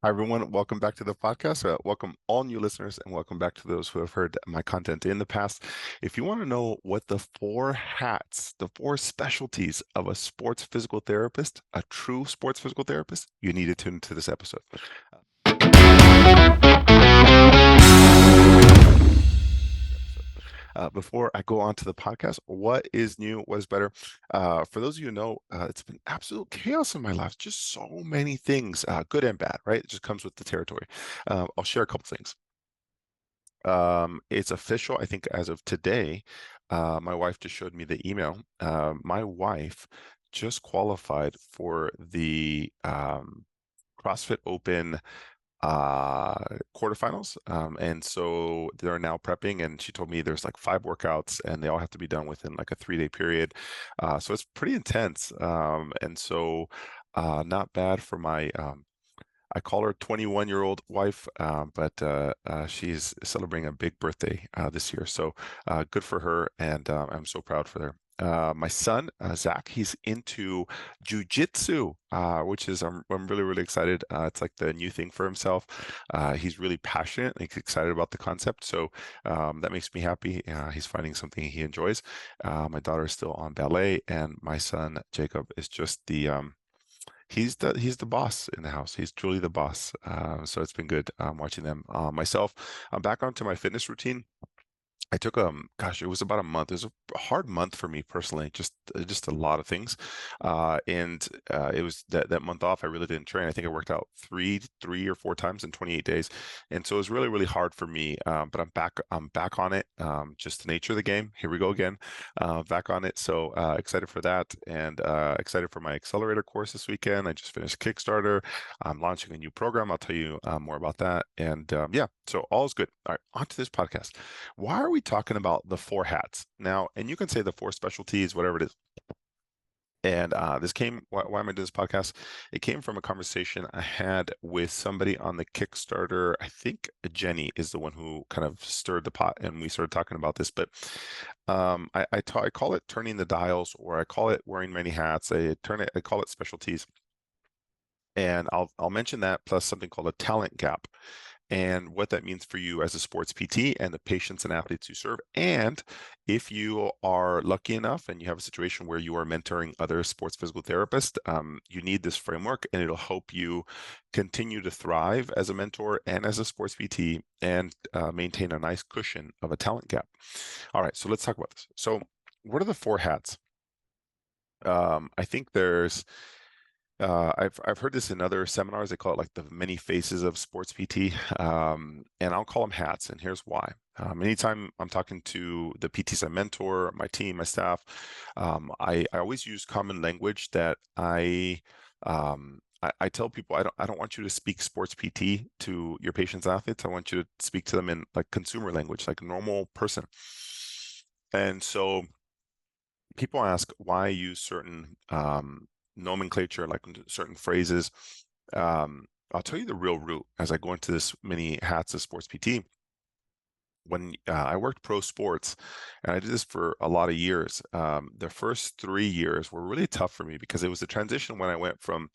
Hi, everyone. Welcome back to the podcast. Welcome all new listeners, and welcome back to those who have heard my content in the past. If you want to know what the four hats, the four specialties of a sports physical therapist, a true sports physical therapist, you need to tune into this episode. Before I go on to the podcast, what is new? What is better? For those of you who know, it's been absolute chaos in my life. Just so many things, good and bad, right? It just comes with the territory. I'll share a couple things. It's official, I think, as of today. My wife just showed me the email. My wife just qualified for the CrossFit Open quarterfinals. And so they're now prepping, and she told me there's like 5 workouts and they all have to be done within like a 3-day period. So it's pretty intense. And so not bad for my I call her 21-year-old wife, but she's celebrating a big birthday this year. So good for her, and I'm so proud for her. My son, Zach, he's into jujitsu, which is I'm really, really excited. It's like the new thing for himself. He's really passionate and he's excited about the concept. So that makes me happy. He's finding something he enjoys. My daughter is still on ballet, and my son, Jacob, is just he's the boss in the house. He's truly the boss. So it's been good watching them. Myself, I'm back onto my fitness routine. I took gosh, it was about a month. It was a hard month for me personally, just a lot of things. And it was that month off, I really didn't train. I think I worked out three or four times in 28 days. And so it was really, really hard for me. But I'm back on it. Just the nature of the game. Here we go again. Back on it. So excited for that, and excited for my accelerator course this weekend. I just finished Kickstarter. I'm launching a new program. I'll tell you more about that. And yeah, so all is good. All right, on to this podcast. Why are we talking about the four hats now? And you can say the four specialties, whatever it is. And this came, why am I doing this podcast? It came from a conversation I had with somebody on the Kickstarter. I think Jenny is the one who kind of stirred the pot, and we started talking about this. But I call it turning the dials, or I call it wearing many hats. I call it specialties. And I'll mention that plus something called a talent gap, and what that means for you as a sports PT and the patients and athletes you serve. And if you are lucky enough and you have a situation where you are mentoring other sports physical therapists, you need this framework, and it'll help you continue to thrive as a mentor and as a sports PT, and maintain a nice cushion of a talent gap. All right, so let's talk about this. So, what are the four hats? I think I've heard this in other seminars. They call it like the many faces of sports PT, and I'll call them hats. And here's why. Anytime I'm talking to the PTs I mentor, my team, my staff, I always use common language that I tell people I don't want you to speak sports PT to your patients and athletes. I want you to speak to them in like consumer language, like a normal person. And so people ask why I use certain nomenclature, like certain phrases. I'll tell you the real root as I go into this many hats of sports PT. When I worked pro sports, and I did this for a lot of years, the first 3 years were really tough for me because it was a transition when I went from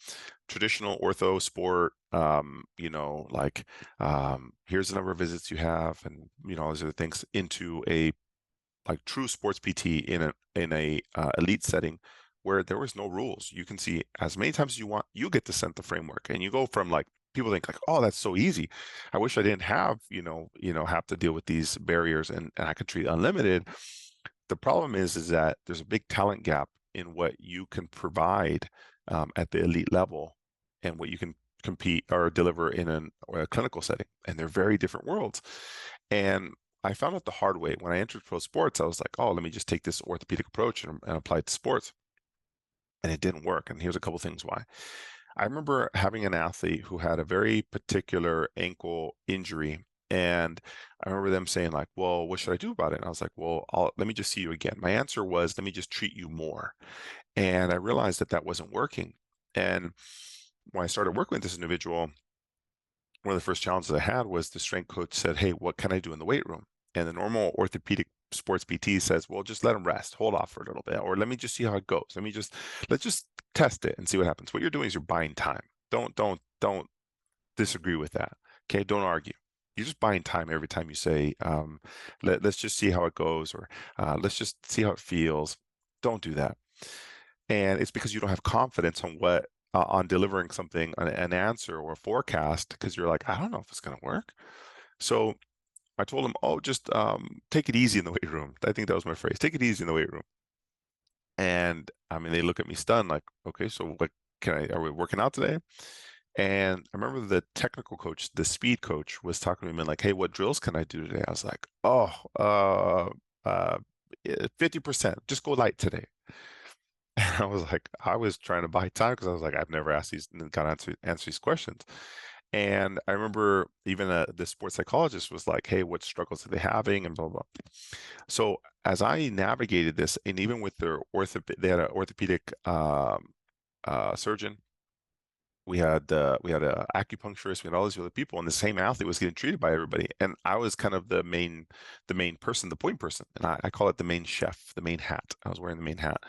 traditional ortho sport, like here's the number of visits you have, and all these other things, into a like true sports PT in a elite setting where there was no rules. You can see as many times as you want. You get to set the framework, and you go from like people think like, oh, that's so easy. I wish I didn't have have to deal with these barriers, and I could treat unlimited. The problem is that there's a big talent gap in what you can provide at the elite level and what you can compete or deliver in a clinical setting, and they're very different worlds. And I found out the hard way when I entered pro sports. I was like, oh, let me just take this orthopedic approach and apply it to sports, and it didn't work. And here's a couple things why. I remember having an athlete who had a very particular ankle injury, and I remember them saying like, well, what should I do about it? And I was like, well, let me just see you again. My answer was, let me just treat you more. And I realized that that wasn't working. And when I started working with this individual, one of the first challenges I had was the strength coach said, hey, what can I do in the weight room? And the normal orthopedic sports PT says, well, just let him rest, hold off for a little bit, or let me just see how it goes. Let's just test it and see what happens. What you're doing is you're buying time. Don't disagree with that. Okay, don't argue. You're just buying time every time you say, let's just see how it goes, or let's just see how it feels. Don't do that. And it's because you don't have confidence on what on delivering something, an answer or a forecast, because you're like, I don't know if it's going to work. So I told him, oh, just take it easy in the weight room. I think that was my phrase. Take it easy in the weight room. And I mean, they look at me stunned, like, okay, so what are we working out today? And I remember the technical coach, the speed coach, was talking to me and like, hey, what drills can I do today? I was like, oh, 50%, just go light today. And I was like, I was trying to buy time because I was like, I've never asked these, got to answer these questions. And I remember even the sports psychologist was like, hey, what struggles are they having? And blah, blah. So as I navigated this, and even with their they had an orthopedic surgeon, we had a acupuncturist, we had all these other people, and the same athlete was getting treated by everybody. And I was kind of the main person, the point person, and I call it the main chef, the main hat. I was wearing the main hat,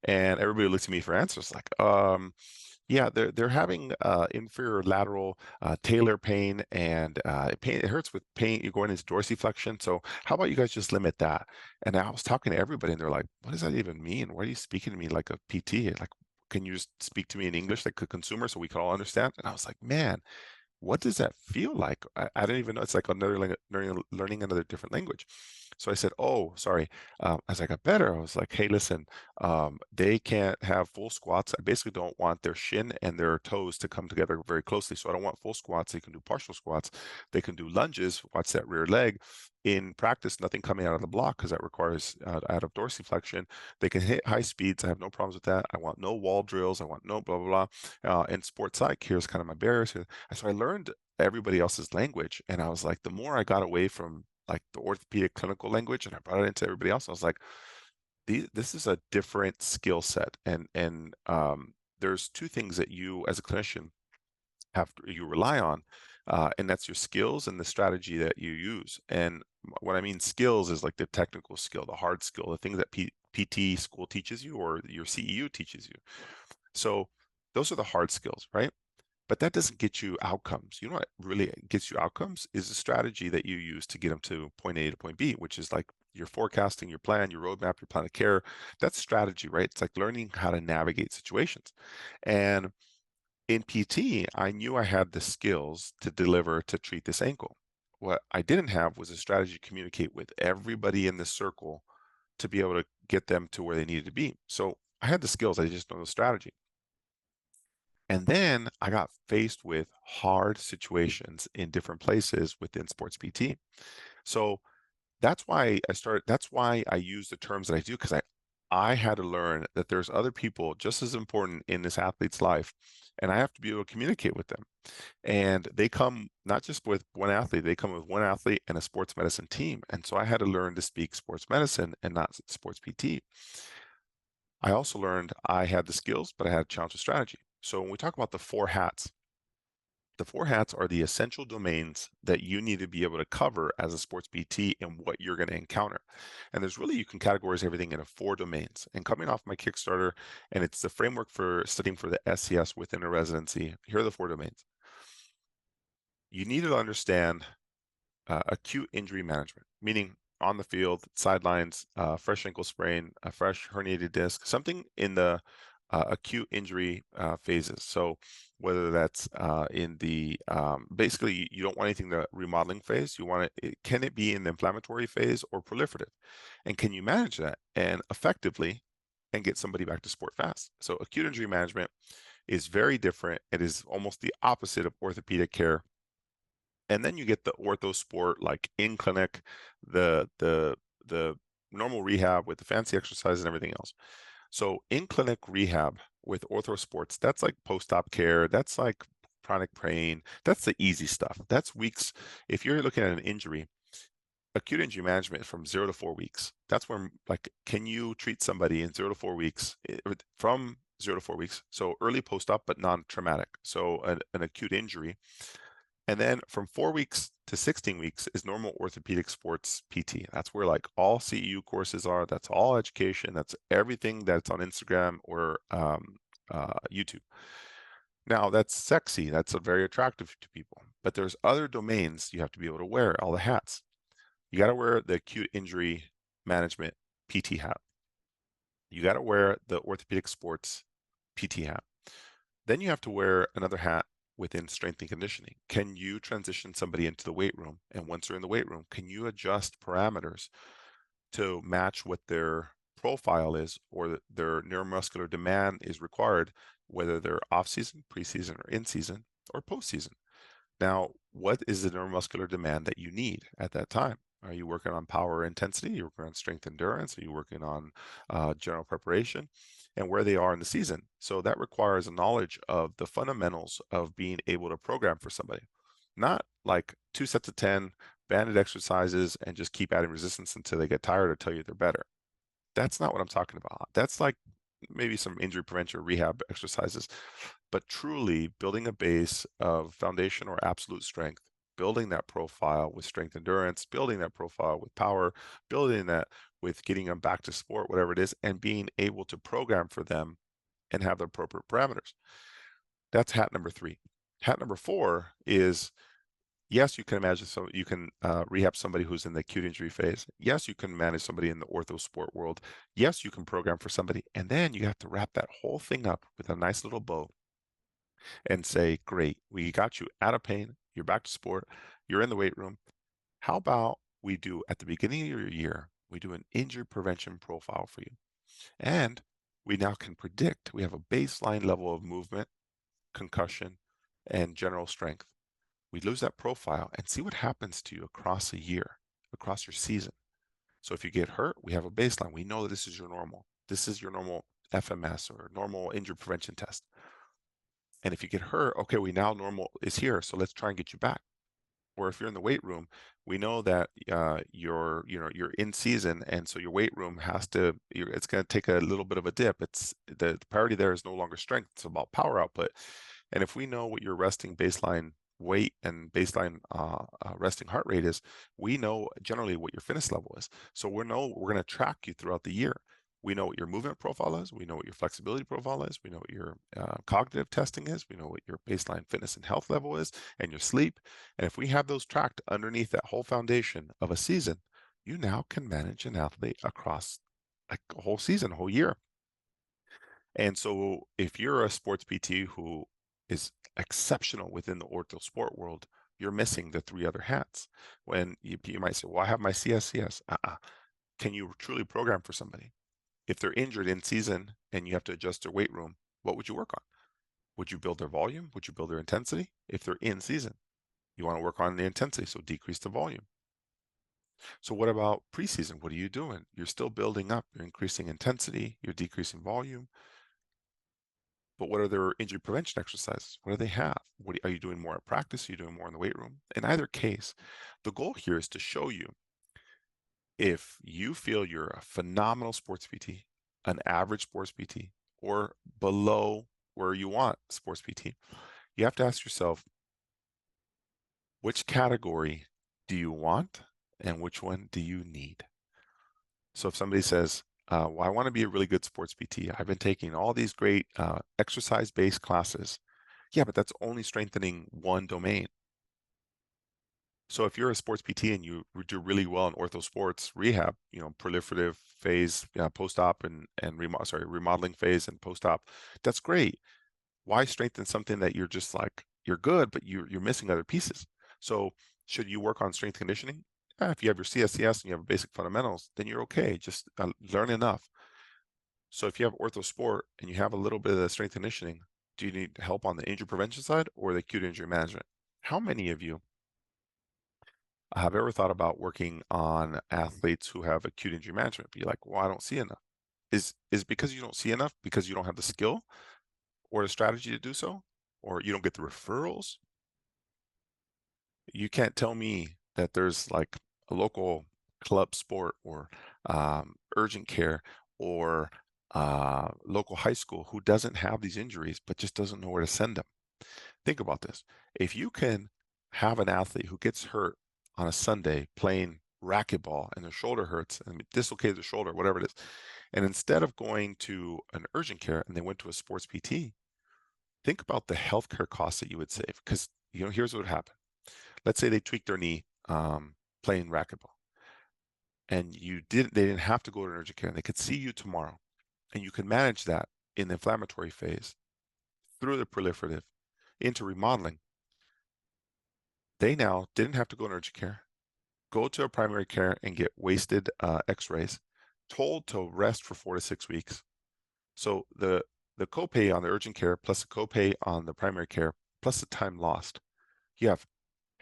and everybody looked at me for answers, like, yeah, they're having inferior lateral talar pain, and it hurts with pain. You're going into dorsiflexion. So how about you guys just limit that? And I was talking to everybody, and they're like, "What does that even mean? Why are you speaking to me like a PT? Like, can you just speak to me in English like a consumer so we can all understand?" And I was like, "Man, what does that feel like?" I didn't even know. It's like another learning another different language. So I said, oh, sorry. As I got better, I was like, hey, listen, they can't have full squats. I basically don't want their shin and their toes to come together very closely. So I don't want full squats. They can do partial squats. They can do lunges, watch that rear leg. In practice, nothing coming out of the block because that requires out of dorsiflexion. They can hit high speeds. I have no problems with that. I want no wall drills. I want no blah, blah, blah. And sports psych, here's kind of my barriers. So I learned everybody else's language. And I was like, the more I got away from like the orthopedic clinical language and I brought it into everybody else, I was like, this is a different skill set. And there's two things that you as a clinician you rely on, and that's your skills and the strategy that you use. And what I mean skills is like the technical skill, the hard skill, the things that PT school teaches you or your CEU teaches you. So those are the hard skills, right? But that doesn't get you outcomes. You know what really gets you outcomes is a strategy that you use to get them to point A to point B, which is like your forecasting, your plan, your roadmap, your plan of care. That's strategy, right? It's like learning how to navigate situations. And in PT, I knew I had the skills to deliver to treat this ankle. What I didn't have was a strategy to communicate with everybody in the circle to be able to get them to where they needed to be. So I had the skills, I just don't know the strategy. And then I got faced with hard situations in different places within sports PT. So that's why I use the terms that I do, because I had to learn that there's other people just as important in this athlete's life, and I have to be able to communicate with them. And they come not just with one athlete, they come with one athlete and a sports medicine team. And so I had to learn to speak sports medicine and not sports PT. I also learned I had the skills, but I had a challenge with strategy. So when we talk about the four hats are the essential domains that you need to be able to cover as a sports PT and what you're going to encounter. And there's really, you can categorize everything into four domains. And coming off my Kickstarter, and it's the framework for studying for the SCS within a residency, here are the four domains. You need to understand acute injury management, meaning on the field, sidelines, fresh ankle sprain, a fresh herniated disc, something in the acute injury phases. So whether that's in the basically you don't want anything in the remodeling phase. You want can it be in the inflammatory phase or proliferative, and can you manage that and effectively and get somebody back to sport fast? So acute injury management is very different. It is almost the opposite of orthopedic care. And then you get the ortho sport, like in clinic, the normal rehab with the fancy exercise and everything else. So in clinic rehab with ortho sports, that's like post-op care. That's like chronic pain. That's the easy stuff. That's weeks. If you're looking at an injury, acute injury management from 0 to 4 weeks. That's where, like, can you treat somebody in 0 to 4 weeks from 0 to 4 weeks? So early post-op, but non-traumatic. So an acute injury. And then from 4 weeks to 16 weeks is normal orthopedic sports PT. That's where like all CEU courses are. That's all education. That's everything that's on Instagram or YouTube. Now that's sexy, that's very attractive to people, but there's other domains you have to be able to wear all the hats. You got to wear the acute injury management PT hat. You got to wear the orthopedic sports PT hat. Then you have to wear another hat within strength and conditioning. Can you transition somebody into the weight room? And once they're in the weight room, can you adjust parameters to match what their profile is or their neuromuscular demand is required, whether they're off season, preseason, or in season, or postseason? Now, what is the neuromuscular demand that you need at that time? Are you working on power intensity? You're working on strength endurance? Are you working on general preparation? And where they are in the season. So that requires a knowledge of the fundamentals of being able to program for somebody. Not like 2 sets of 10 banded exercises and just keep adding resistance until they get tired or tell you they're better. That's not what I'm talking about. That's like maybe some injury prevention or rehab exercises, but truly building a base of foundation or absolute strength, building that profile with strength endurance, building that profile with power, building that with getting them back to sport, whatever it is, and being able to program for them and have the appropriate parameters. That's hat number 3. Hat number 4 is yes, you can imagine you can rehab somebody who's in the acute injury phase. Yes, you can manage somebody in the ortho sport world. Yes, you can program for somebody. And then you have to wrap that whole thing up with a nice little bow and say, great, we got you out of pain. You're back to sport. You're in the weight room. How about we do at the beginning of your year, we do an injury prevention profile for you. And we now can predict, we have a baseline level of movement, concussion, and general strength. We lose that profile and see what happens to you across a year, across your season. So if you get hurt, we have a baseline. We know that this is your normal. This is your normal FMS or normal injury prevention test. And if you get hurt, okay, we now normal is here. So let's try and get you back. Or if you're in the weight room, we know that you're in season, and so your weight room has to. It's going to take a little bit of a dip. It's the priority there is no longer strength; it's about power output. And if we know what your resting baseline weight and baseline resting heart rate is, we know generally what your fitness level is. So we're going to track you throughout the year. We know what your movement profile is. We know what your flexibility profile is. We know what your cognitive testing is. We know what your baseline fitness and health level is, and your sleep. And if we have those tracked underneath that whole foundation of a season, you now can manage an athlete across a whole season, a whole year. And so if you're a sports PT who is exceptional within the ortho sport world, you're missing the 3 other hats. When you might say, well, I have my CSCS. Can you truly program for somebody? If they're injured in season and you have to adjust their weight room, what would you work on? Would you build their volume? Would you build their intensity? If they're in season, you want to work on the intensity, so decrease the volume. So what about preseason? What are you doing? You're still building up, you're increasing intensity, you're decreasing volume. But what are their injury prevention exercises? What do they have? Are you doing more at practice? Are you doing more in the weight room? In either case, the goal here is to show you if you feel you're a phenomenal sports PT, an average sports PT, or below where you want sports PT, you have to ask yourself, which category do you want and which one do you need? So if somebody says, well, I want to be a really good sports PT. I've been taking all these great exercise-based classes. Yeah, but that's only strengthening one domain. So if you're a sports PT and you do really well in ortho sports rehab, proliferative phase, post-op and remodeling phase and post-op, that's great. Why strengthen something that you're just like, you're good, but you're missing other pieces? So should you work on strength conditioning? If you have your CSCS and you have basic fundamentals, then you're okay. Just learn enough. So if you have ortho sport and you have a little bit of the strength conditioning, do you need help on the injury prevention side or the acute injury management? How many of you have ever thought about working on athletes who have acute injury management? Be like, well, I don't see enough. Is because you don't see enough because you don't have the skill or the strategy to do so, or you don't get the referrals? You can't tell me that there's like a local club sport or urgent care or local high school who doesn't have these injuries but just doesn't know where to send them. Think about this. If you can have an athlete who gets hurt on a Sunday playing racquetball and their shoulder hurts and dislocates their shoulder, whatever it is, and instead of going to an urgent care and they went to a sports PT, Think about the healthcare costs that you would save, because here's what would happen. Let's say they tweaked their knee playing racquetball, and they didn't have to go to an urgent care, and they could see you tomorrow, and you can manage that in the inflammatory phase through the proliferative into remodeling. They now didn't have to go to urgent care, go to a primary care and get wasted x-rays, told to rest for 4 to 6 weeks. So the copay on the urgent care plus the copay on the primary care plus the time lost, you have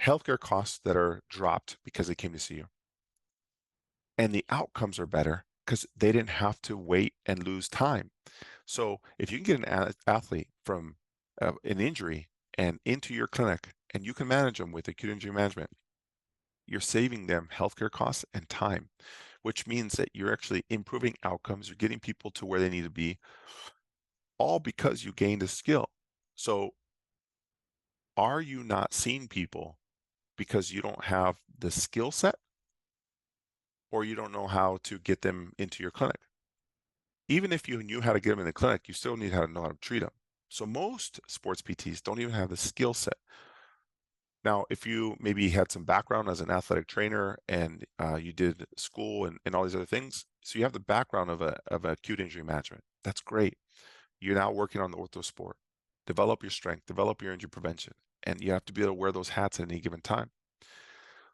healthcare costs that are dropped because they came to see you. And the outcomes are better because they didn't have to wait and lose time. So if you can get an athlete from an injury and into your clinic, and you can manage them with acute injury management, you're saving them healthcare costs and time, which means that you're actually improving outcomes. You're getting people to where they need to be, all because you gained a skill. So are you not seeing people because you don't have the skill set, or you don't know how to get them into your clinic? Even if you knew how to get them in the clinic, you still need to know how to treat them. So most sports PTs don't even have the skill set. Now, if you maybe had some background as an athletic trainer and you did school and all these other things, so you have the background of acute injury management, that's great. You're now working on the ortho sport. Develop your strength, develop your injury prevention, and you have to be able to wear those hats at any given time.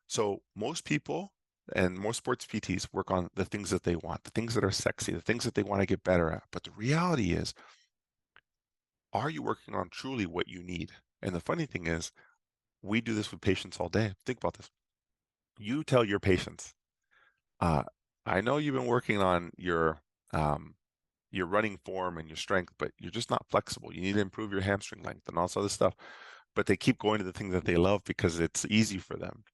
So most people and most sports PTs work on the things that they want, the things that are sexy, the things that they want to get better at. But the reality is, are you working on truly what you need? And the funny thing is, we do this with patients all day. Think about this. You tell your patients, uh, I know you've been working on your running form and your strength, but you're just not flexible. You need to improve your hamstring length and all this other stuff. But they keep going to the thing that they love because it's easy for them.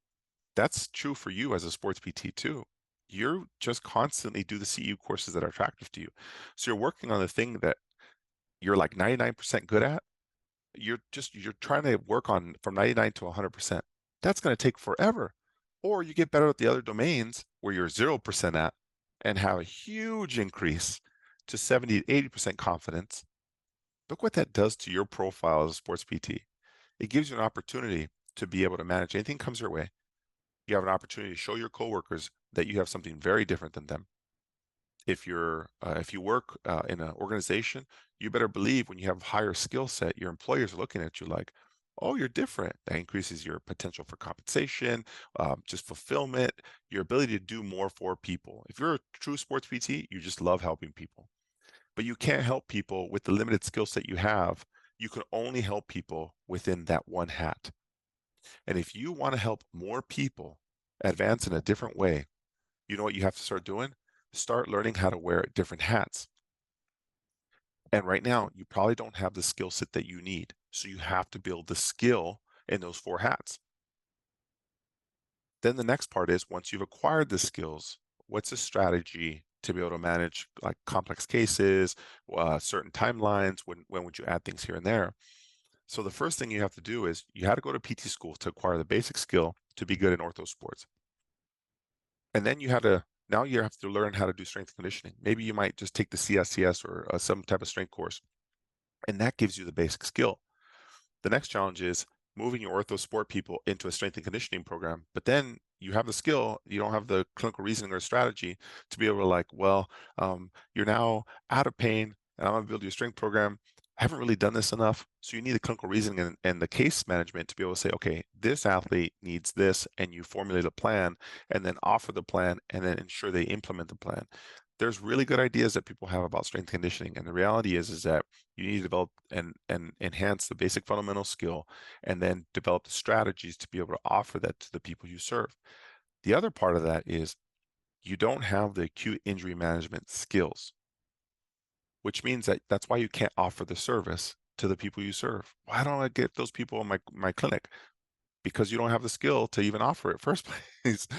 That's true for you as a sports PT too. You're just constantly do the CU courses that are attractive to you. So you're working on the thing that you're like 99% good at. You're trying to work on from 99 to 100%. That's going to take forever. Or you get better at the other domains where you're 0% at and have a huge increase to 70 to 80% confidence. Look what that does to your profile as a sports PT. It gives you an opportunity to be able to manage anything comes your way. You have an opportunity to show your coworkers that you have something very different than them. If you work in an organization, you better believe when you have higher skill set, your employers are looking at you like, oh, you're different. That increases your potential for compensation, just fulfillment, your ability to do more for people. If you're a true sports PT, you just love helping people. But you can't help people with the limited skill set you have. You can only help people within that one hat. And if you want to help more people advance in a different way, you know what you have to start doing? Start learning how to wear different hats. And right now, you probably don't have the skill set that you need. So you have to build the skill in those four hats. Then the next part is, once you've acquired the skills, what's a strategy to be able to manage like complex cases, certain timelines? When would you add things here and there? So the first thing you have to do is you had to go to PT school to acquire the basic skill to be good in ortho sports. And then now you have to learn how to do strength conditioning. Maybe you might just take the CSCS or some type of strength course, and that gives you the basic skill. The next challenge is moving your ortho sport people into a strength and conditioning program. But then you have the skill, you don't have the clinical reasoning or strategy to be able to like, well, you're now out of pain and I'm going to build your strength program. I haven't really done this enough. So you need the clinical reasoning and the case management to be able to say, okay, this athlete needs this, and you formulate a plan and then offer the plan and then ensure they implement the plan. There's really good ideas that people have about strength conditioning. And the reality is that you need to develop and enhance the basic fundamental skill and then develop the strategies to be able to offer that to the people you serve. The other part of that is you don't have the acute injury management skills, which means that that's why you can't offer the service to the people you serve. Why don't I get those people in my clinic? Because you don't have the skill to even offer it first place.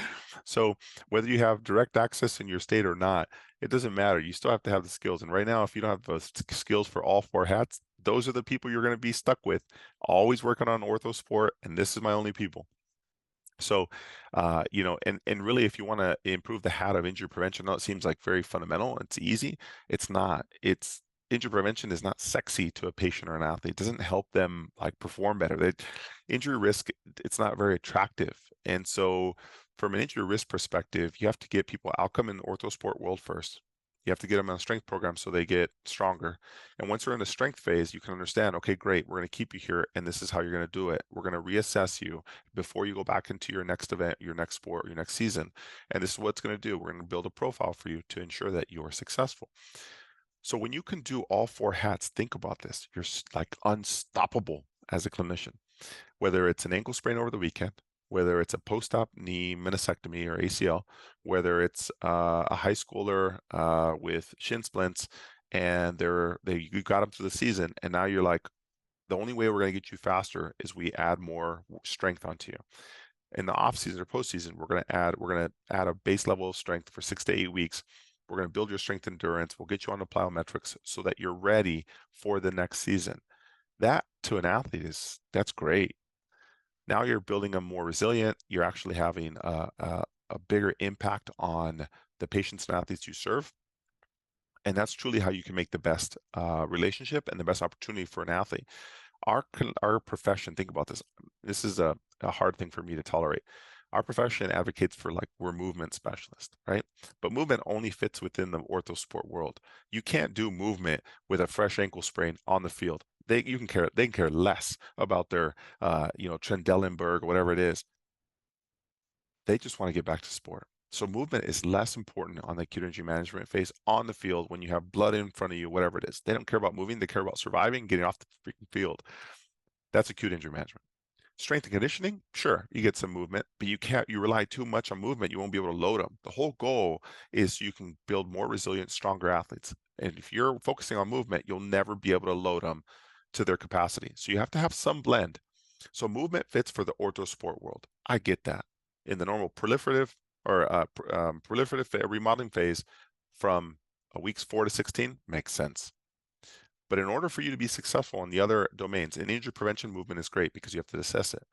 So whether you have direct access in your state or not, it doesn't matter. You still have to have the skills. And right now, if you don't have the skills for all four hats, those are the people you're going to be stuck with, always working on ortho sport. And this is my only people. So, and really, if you want to improve the hat of injury prevention, I know it seems like very fundamental. It's easy. It's not. injury prevention is not sexy to a patient or an athlete. It doesn't help them like perform better. Injury risk, it's not very attractive. And so from an injury risk perspective, you have to get people outcome in the ortho sport world first. You have to get them on a strength program so they get stronger. And once they're in the strength phase, you can understand, okay, great, we're going to keep you here, and this is how you're going to do it. We're going to reassess you before you go back into your next event, your next sport, your next season. And this is what it's going to do. We're going to build a profile for you to ensure that you are successful. So when you can do all four hats, think about this. You're like unstoppable as a clinician, whether it's an ankle sprain over the weekend, whether it's a post-op knee meniscectomy or ACL, whether it's a high schooler with shin splints, and you got them through the season, and now you're like, the only way we're going to get you faster is we add more strength onto you. In the off season or postseason, we're going to add a base level of strength for 6 to 8 weeks. We're going to build your strength endurance. We'll get you on the plyometrics so that you're ready for the next season. That to an athlete that's great. Now you're building them more resilient. You're actually having a bigger impact on the patients and athletes you serve. And that's truly how you can make the best relationship and the best opportunity for an athlete. Our profession, think about this. This is a hard thing for me to tolerate. Our profession advocates for like we're movement specialists, right? But movement only fits within the ortho sport world. You can't do movement with a fresh ankle sprain on the field. They can care less about their Trendelenburg or whatever it is. They just want to get back to sport. So movement is less important on the acute injury management phase on the field when you have blood in front of you, whatever it is. They don't care about moving. They care about surviving, getting off the freaking field. That's acute injury management. Strength and conditioning, sure, you get some movement, but you rely too much on movement, you won't be able to load them. The whole goal is you can build more resilient, stronger athletes. And if you're focusing on movement, you'll never be able to load them to their capacity. So you have to have some blend. So movement fits for the ortho sport world. I get that. In the normal proliferative remodeling phase from weeks 4 to 16 makes sense. But in order for you to be successful in the other domains, and injury prevention movement is great because you have to assess it.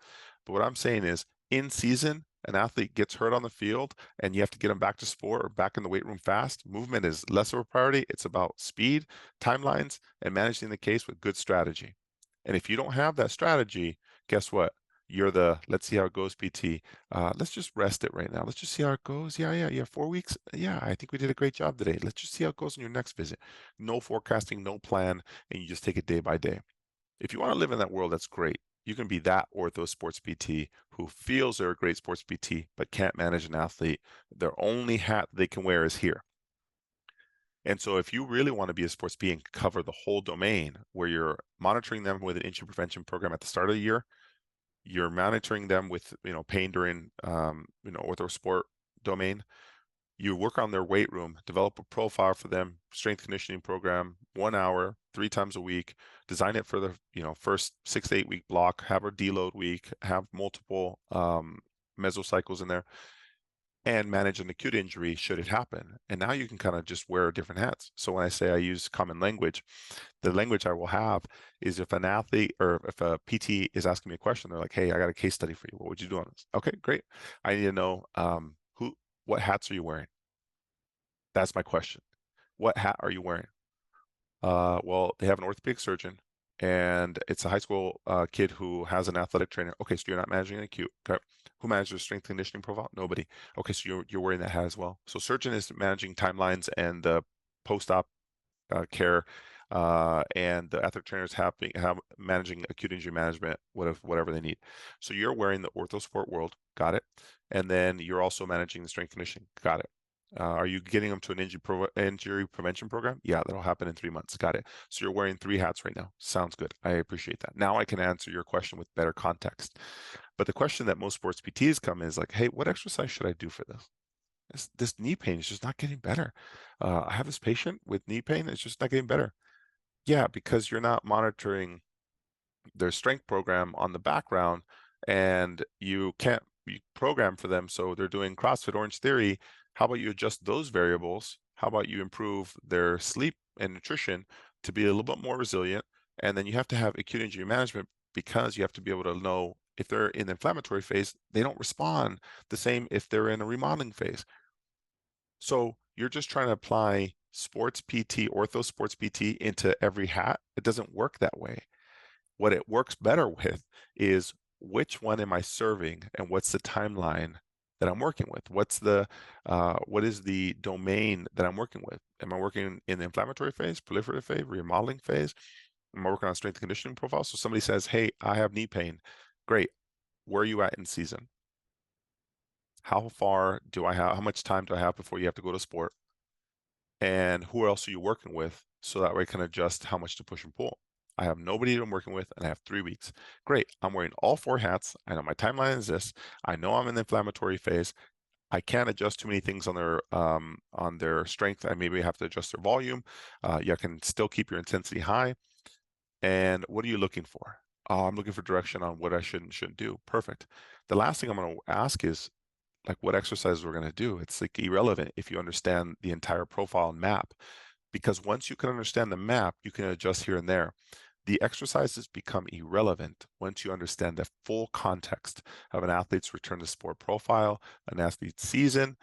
But what I'm saying is, in season, an athlete gets hurt on the field and you have to get them back to sport or back in the weight room fast. Movement is less of a priority. It's about speed, timelines, and managing the case with good strategy. And if you don't have that strategy, guess what? You're the let's see how it goes PT. Let's just rest it right now. Let's just see how it goes. Yeah. 4 weeks. Yeah, I think we did a great job today. Let's just see how it goes in your next visit. No forecasting, no plan, and you just take it day by day. If you want to live in that world, that's great. You can be that ortho sports PT who feels they're a great sports PT but can't manage an athlete. Their only hat they can wear is here. And so if you really want to be a sports PT and cover the whole domain where you're monitoring them with an injury prevention program at the start of the year, you're monitoring them with pain during ortho sport domain, you work on their weight room, develop a profile for them, strength conditioning program, 1 hour, 3 times a week, design it for the first 6 to 8 week block, have a deload week, have multiple mesocycles in there, and manage an acute injury should it happen. And now you can kind of just wear different hats. So when I say I use common language, the language I will have is if an athlete or if a PT is asking me a question, they're like, hey, I got a case study for you. What would you do on this? Okay, great. I need to know what hats are you wearing? That's my question. What hat are you wearing? Well, they have an orthopedic surgeon and it's a high school kid who has an athletic trainer. Okay, so you're not managing an acute. Okay. Who manages the strength conditioning profile? Nobody. Okay, so you're wearing that hat as well. So surgeon is managing timelines and the post-op care, and the athletic trainers have managing acute injury management, whatever they need. So you're wearing the ortho sport world, got it. And then you're also managing the strength conditioning, got it. Are you getting them to an injury prevention program? Yeah, that'll happen in 3 months. Got it. So you're wearing 3 hats right now. Sounds good. I appreciate that. Now I can answer your question with better context. But the question that most sports PTs come is like, hey, what exercise should I do for this? This knee pain is just not getting better. I have this patient with knee pain. It's just not getting better. Yeah, because you're not monitoring their strength program on the background and you can't program for them. So they're doing CrossFit Orange Theory. How about you adjust those variables? How about you improve their sleep and nutrition to be a little bit more resilient? And then you have to have acute injury management because you have to be able to know if they're in the inflammatory phase, they don't respond the same if they're in a remodeling phase. So you're just trying to apply sports PT, ortho sports PT into every hat. It doesn't work that way. What it works better with is which one am I serving and what's the timeline that I'm working with? What is the domain that I'm working with? Am I working in the inflammatory phase, proliferative phase, remodeling phase? Am I working on strength and conditioning profile? So somebody says, hey, I have knee pain. Great. Where are you at in season? How far do I have? How much time do I have before you have to go to sport? And who else are you working with? So that way I can adjust how much to push and pull. I have nobody I'm working with and I have 3 weeks. Great. I'm wearing all 4 hats. I know my timeline is this. I know I'm in the inflammatory phase. I can't adjust too many things on their strength. I maybe have to adjust their volume. You can still keep your intensity high. And what are you looking for? I'm looking for direction on what I should and shouldn't do. Perfect. The last thing I'm going to ask is like what exercises we're going to do. It's like irrelevant if you understand the entire profile and map, because once you can understand the map, you can adjust here and there. The exercises become irrelevant once you understand the full context of an athlete's return to sport profile, an athlete's season.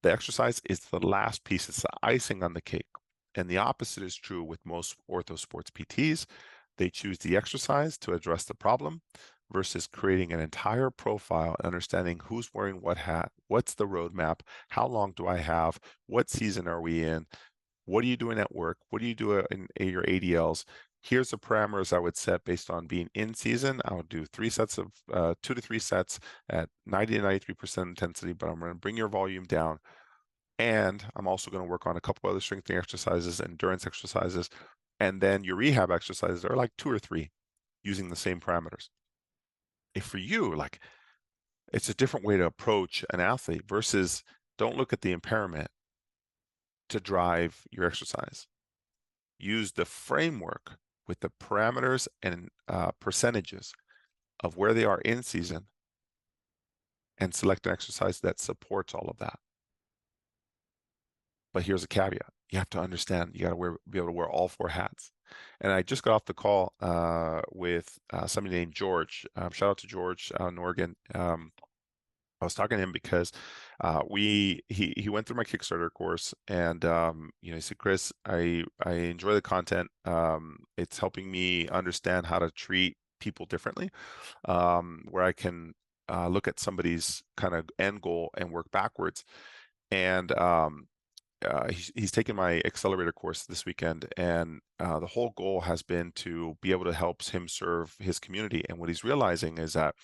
The exercise is the last piece, it's the icing on the cake. And the opposite is true with most ortho sports PTs. They choose the exercise to address the problem versus creating an entire profile and understanding who's wearing what hat, what's the roadmap, how long do I have, what season are we in, what are you doing at work, what do you do in your ADLs. Here's the parameters I would set based on being in season. I would do 2 to 3 sets at 90 to 93% intensity, but I'm going to bring your volume down. And I'm also going to work on a couple other strengthening exercises, endurance exercises, and then your rehab exercises are like 2 or 3 using the same parameters. If for you, like, it's a different way to approach an athlete versus don't look at the impairment to drive your exercise. Use the framework with the parameters and percentages of where they are in season and select an exercise that supports all of that. But here's a caveat. You have to understand, you got to be able to wear all 4 hats. And I just got off the call with somebody named George. Shout out to George in Oregon. I was talking to him because he went through my Kickstarter course, and he said, Chris, I enjoy the content. It's helping me understand how to treat people differently, where I can look at somebody's kind of end goal and work backwards. And he's taken my accelerator course this weekend, and the whole goal has been to be able to help him serve his community. And what he's realizing is that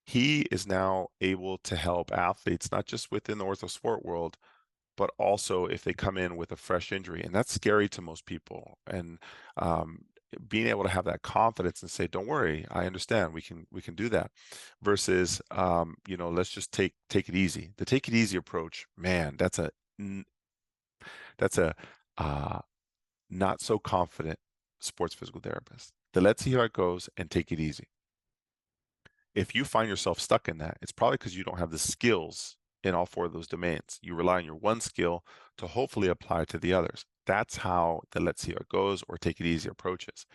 he is now able to help athletes, not just within the ortho sport world, but also if they come in with a fresh injury. And that's scary to most people. And being able to have that confidence and say, don't worry, I understand, we can do that, versus let's just take it easy. The take it easy approach, man, that's a not so confident sports physical therapist. The let's see how it goes and take it easy. If you find yourself stuck in that, it's probably because you don't have the skills in all 4 of those domains. You rely on your one skill to hopefully apply to the others. That's how the let's see how it goes or take it easy approaches.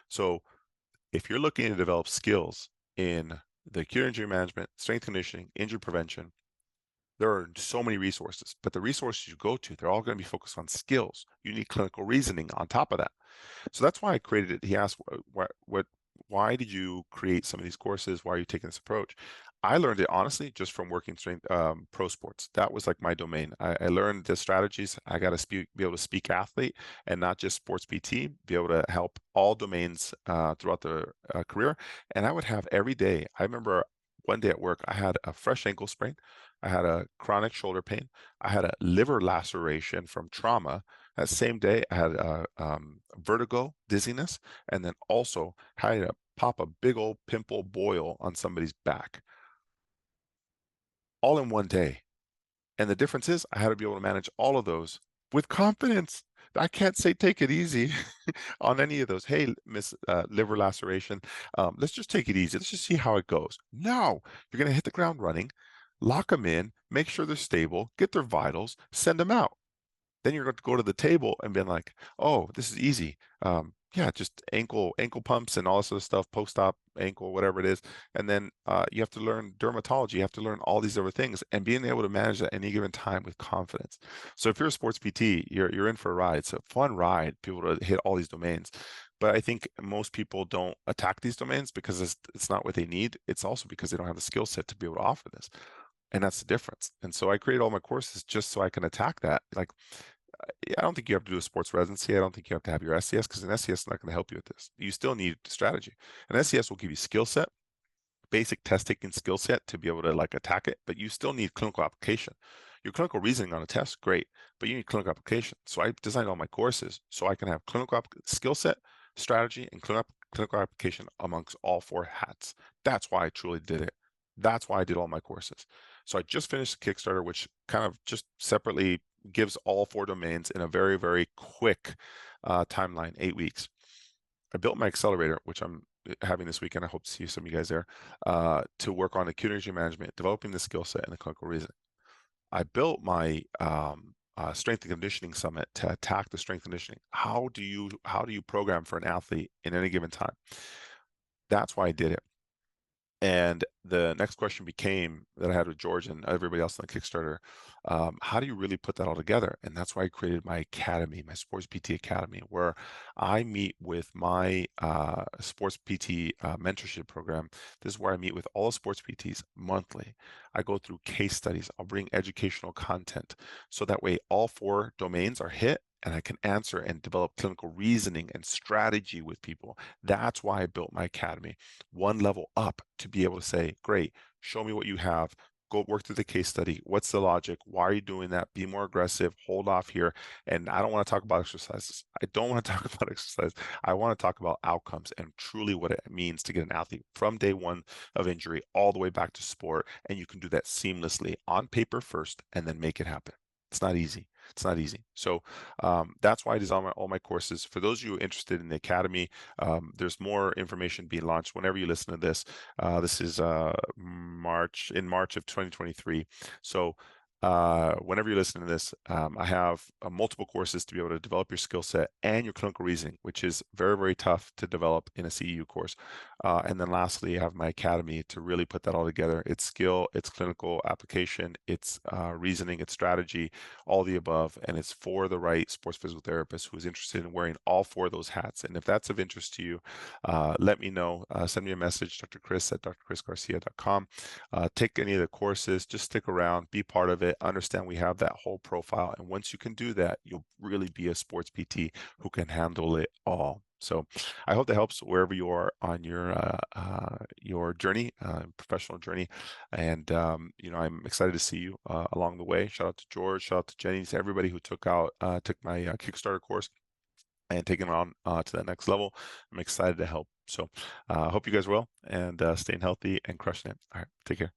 So if you're looking to develop skills in the acute injury management, strength conditioning, injury prevention, there are so many resources, but the resources you go to, they're all going to be focused on skills. You need clinical reasoning on top of that. So that's why I created it. He asked, why did you create some of these courses? Why are you taking this approach? I learned it honestly just from working strength pro sports. That was like my domain. I learned the strategies. I got to be able to speak athlete and not just sports PT, be able to help all domains throughout the career. And I would have every day. I remember one day at work, I had a fresh ankle sprain. I had a chronic shoulder pain. I had a liver laceration from trauma. That same day, I had vertigo, dizziness, and then also had to pop a big old pimple boil on somebody's back, all in one day. And the difference is I had to be able to manage all of those with confidence. I can't say take it easy on any of those. Hey, Miss Liver Laceration, let's just take it easy. Let's just see how it goes. No, you're going to hit the ground running, lock them in, make sure they're stable, get their vitals, send them out. Then you're going to go to the table and be like, oh, this is easy. Yeah, just ankle pumps and all this other stuff, post-op ankle, whatever it is. And then you have to learn dermatology. You have to learn all these other things and being able to manage at any given time with confidence. So if you're a sports PT, you're in for a ride. It's a fun ride, people to hit all these domains. But I think most people don't attack these domains because it's not what they need. It's also because they don't have the skill set to be able to offer this. And that's the difference. And so I create all my courses just so I can attack that. Like I don't think you have to do a sports residency. I don't think you have to have your SCS because an SCS is not going to help you with this. You still need strategy. An SCS will give you skill set, basic test taking skill set to be able to like attack it, but you still need clinical application. Your clinical reasoning on a test, great, but you need clinical application. So I designed all my courses so I can have clinical skill set, strategy, and clinical application amongst all four hats. That's why I truly did it. That's why I did all my courses. So I just finished the Kickstarter, which kind of just separately gives all four domains in a very, very quick timeline, 8 weeks. I built my accelerator, which I'm having this weekend. I hope to see some of you guys there, to work on acute energy management, developing the skill set and the clinical reasoning. I built my strength and conditioning summit to attack the strength conditioning. How do you program for an athlete in any given time? That's why I did it. And the next question became that I had with George and everybody else on the Kickstarter, how do you really put that all together? And that's why I created my academy, my Sports PT Academy, where I meet with my Sports PT mentorship program. This is where I meet with all the sports PTs monthly. I go through case studies. I'll bring educational content. So that way all four domains are hit and I can answer and develop clinical reasoning and strategy with people. That's why I built my academy, one level up to be able to say, great, show me what you have. Go work through the case study. What's the logic? Why are you doing that? Be more aggressive. Hold off here. And I don't want to talk about exercises. I don't want to talk about exercise. I want to talk about outcomes and truly what it means to get an athlete from day one of injury all the way back to sport. And you can do that seamlessly on paper first and then make it happen. It's not easy. It's not easy. So that's why I design all my courses. For those of you interested in the academy, there's more information being launched whenever you listen to this. This is March of 2023. So whenever you listen to this, I have multiple courses to be able to develop your skill set and your clinical reasoning, which is very, very tough to develop in a CEU course. And then lastly, I have my academy to really put that all together. It's skill, it's clinical application, it's reasoning, it's strategy, all the above. And it's for the right sports physical therapist who's interested in wearing all four of those hats. And if that's of interest to you, let me know. Send me a message, Dr. Chris at drchrisgarcia.com. Take any of the courses, just stick around, be part of it, understand we have that whole profile. And once you can do that, you'll really be a sports PT who can handle it all. So I hope that helps wherever you are on your journey, professional journey. And I'm excited to see you along the way. Shout out to George, shout out to Jenny, to everybody who took my Kickstarter course and taking it on to that next level. I'm excited to help. So hope you guys are well and staying healthy and crushing it. All right, take care.